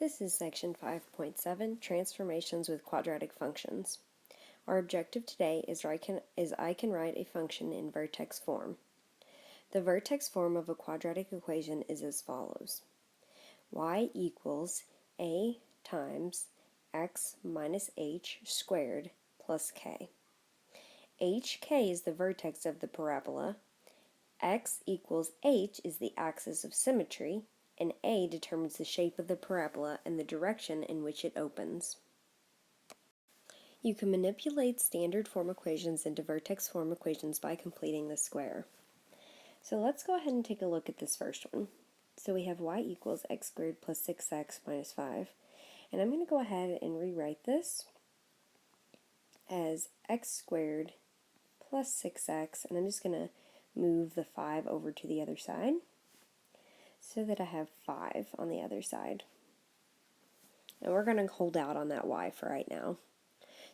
This is section 5.7, Transformations with Quadratic Functions. Our objective today is I can write a function in vertex form. The vertex form of a quadratic equation is as follows. Y equals a times x minus h squared plus k. hk is the vertex of the parabola, x equals h is the axis of symmetry, and a determines the shape of the parabola and the direction in which it opens. You can manipulate standard form equations into vertex form equations by completing the square. So let's go ahead and take a look at this first one. So we have y equals x squared plus 6x minus 5. And I'm going to go ahead and rewrite this as x squared plus 6x, and I'm just going to move the 5 over to the other side so that I have 5 on the other side. And we're going to hold out on that y for right now.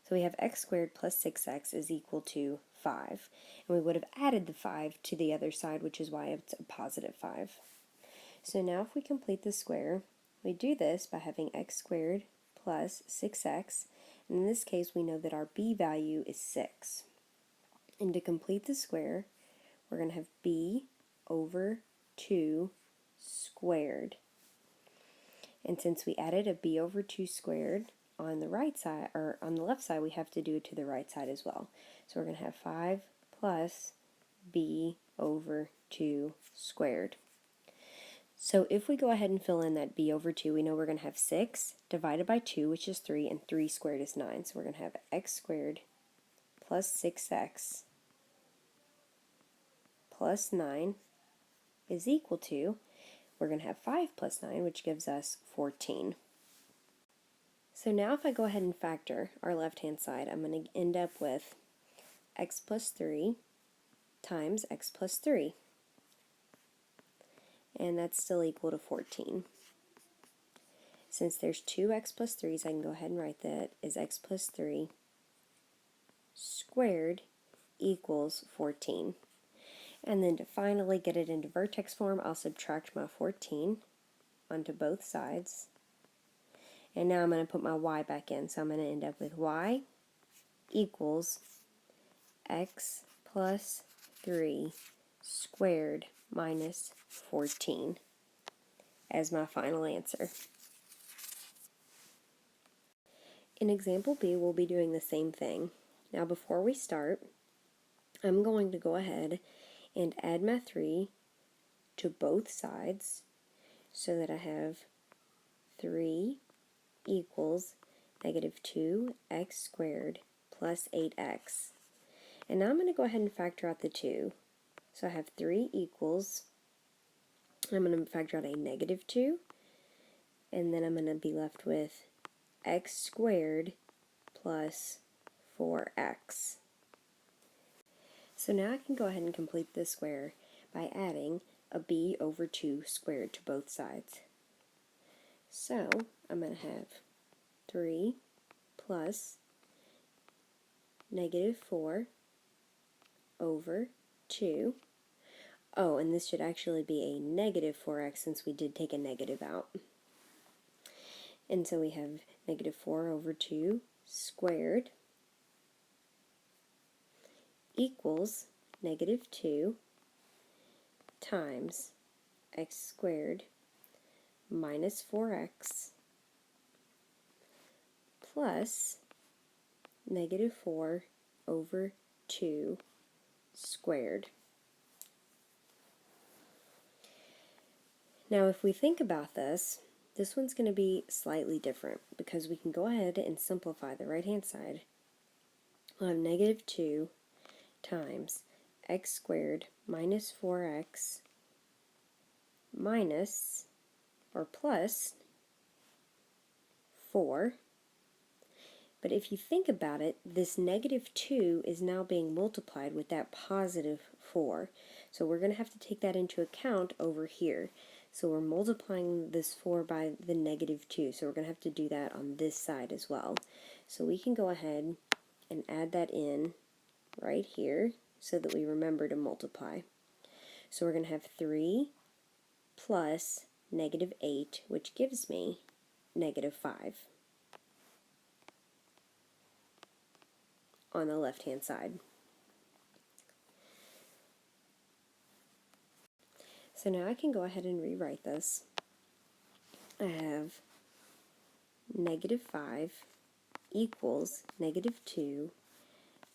So we have x squared plus 6x is equal to 5. And we would have added the 5 to the other side, which is why it's a positive 5. So now if we complete the square, we do this by having x squared plus 6x. And in this case, we know that our b value is 6. And to complete the square, we're going to have b over 2 squared. And since we added a b over 2 squared on the right side, or on the left side, we have to do it to the right side as well. So we're going to have 5 plus b over 2 squared. So if we go ahead and fill in that b over 2, we know we're going to have 6 divided by 2, which is 3, and 3 squared is 9. So we're going to have x squared plus 6x plus 9 is equal to, we're going to have 5 plus 9, which gives us 14. So now if I go ahead and factor our left-hand side, I'm going to end up with x plus 3 times x plus 3. And that's still equal to 14. Since there's two x plus 3's, I can go ahead and write that as x plus 3 squared equals 14. And then to finally get it into vertex form, I'll subtract my 14 onto both sides. And now I'm going to put my y back in. So I'm going to end up with y equals x plus 3 squared minus 14 as my final answer. In example B, we'll be doing the same thing. Now before we start, I'm going to go ahead and add my 3 to both sides so that I have 3 equals negative 2x squared plus 8x. And now I'm going to go ahead and factor out the 2. So I have 3 equals, I'm going to factor out a negative 2, and then I'm going to be left with x squared plus 4x. So now I can go ahead and complete this square by adding a b over 2 squared to both sides. So I'm going to have 3 plus negative 4 over 2. Oh, and this should actually be a negative 4x since we did take a negative out. And so we have negative 4 over 2 squared equals negative 2 times x squared minus 4x plus negative 4 over 2 squared. Now if we think about this, this one's going to be slightly different because we can go ahead and simplify the right-hand side. We'll have negative 2 times x squared minus 4x minus, or plus, 4. But if you think about it, this negative 2 is now being multiplied with that positive 4. So we're going to have to take that into account over here. So we're multiplying this 4 by the negative 2. So we're going to have to do that on this side as well. So we can go ahead and add that in right here so that we remember to multiply. So we're going to have 3 plus negative 8, which gives me negative 5 on the left-hand side. So now I can go ahead and rewrite this. I have negative 5 equals negative 2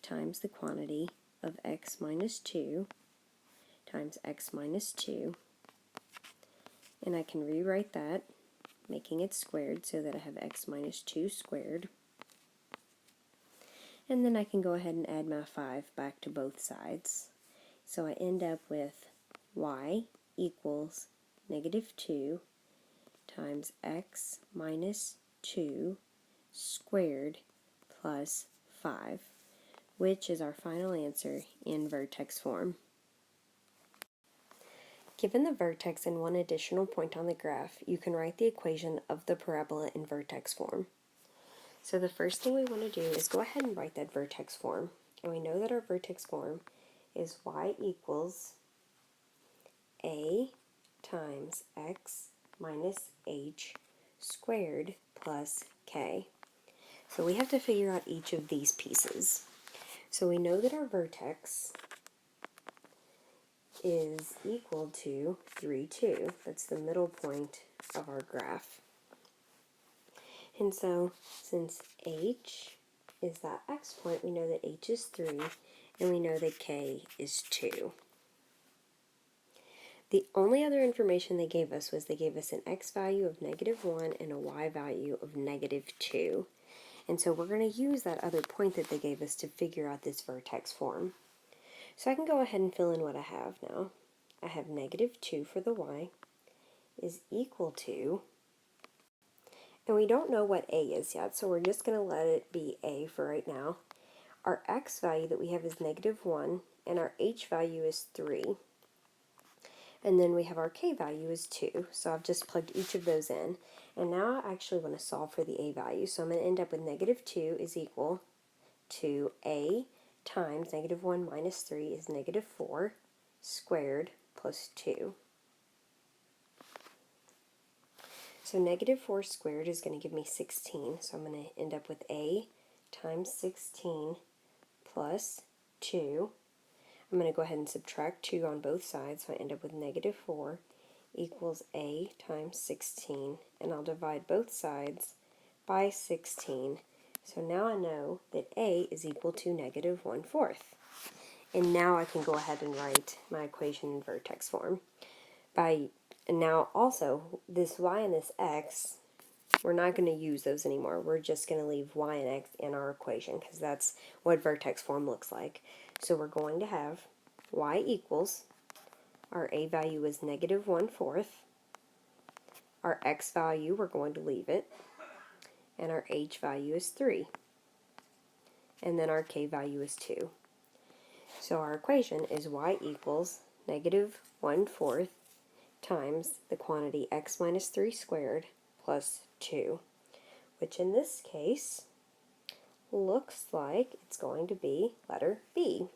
times the quantity of x minus 2 times x minus 2. And I can rewrite that, making it squared so that I have x minus 2 squared. And then I can go ahead and add my 5 back to both sides. So I end up with y equals negative 2 times x minus 2 squared plus 5, which is our final answer in vertex form. Given the vertex and one additional point on the graph, you can write the equation of the parabola in vertex form. So the first thing we want to do is go ahead and write that vertex form. And we know that our vertex form is y equals a times x minus h squared plus k. So we have to figure out each of these pieces. So we know that our vertex is equal to 3, 2. That's the middle point of our graph. And so since h is that x point, we know that h is 3, and we know that k is 2. The only other information they gave us was they gave us an x value of negative 1 and a y value of negative 2. And so we're going to use that other point that they gave us to figure out this vertex form. So I can go ahead and fill in what I have now. I have negative 2 for the y is equal to, and we don't know what a is yet, so we're just going to let it be a for right now. Our x value that we have is negative 1, and our h value is 3. And then we have our k value is 2, so I've just plugged each of those in. And now I actually want to solve for the a value, so I'm going to end up with negative 2 is equal to a times negative 1 minus 3 is negative 4 squared plus 2. So negative 4 squared is going to give me 16, so I'm going to end up with a times 16 plus 2. I'm going to go ahead and subtract 2 on both sides, so I end up with negative 4 equals a times 16, and I'll divide both sides by 16. So now I know that a is equal to negative 1/4. And now I can go ahead and write my equation in vertex form. And now also, this y and this x, we're not going to use those anymore. We're just going to leave y and x in our equation because that's what vertex form looks like. So we're going to have y equals, our a value is negative 1/4. Our x value, we're going to leave it. And our h value is 3. And then our k value is 2. So our equation is y equals negative 1/4 times the quantity x minus 3 squared plus 2, which in this case looks like it's going to be letter B.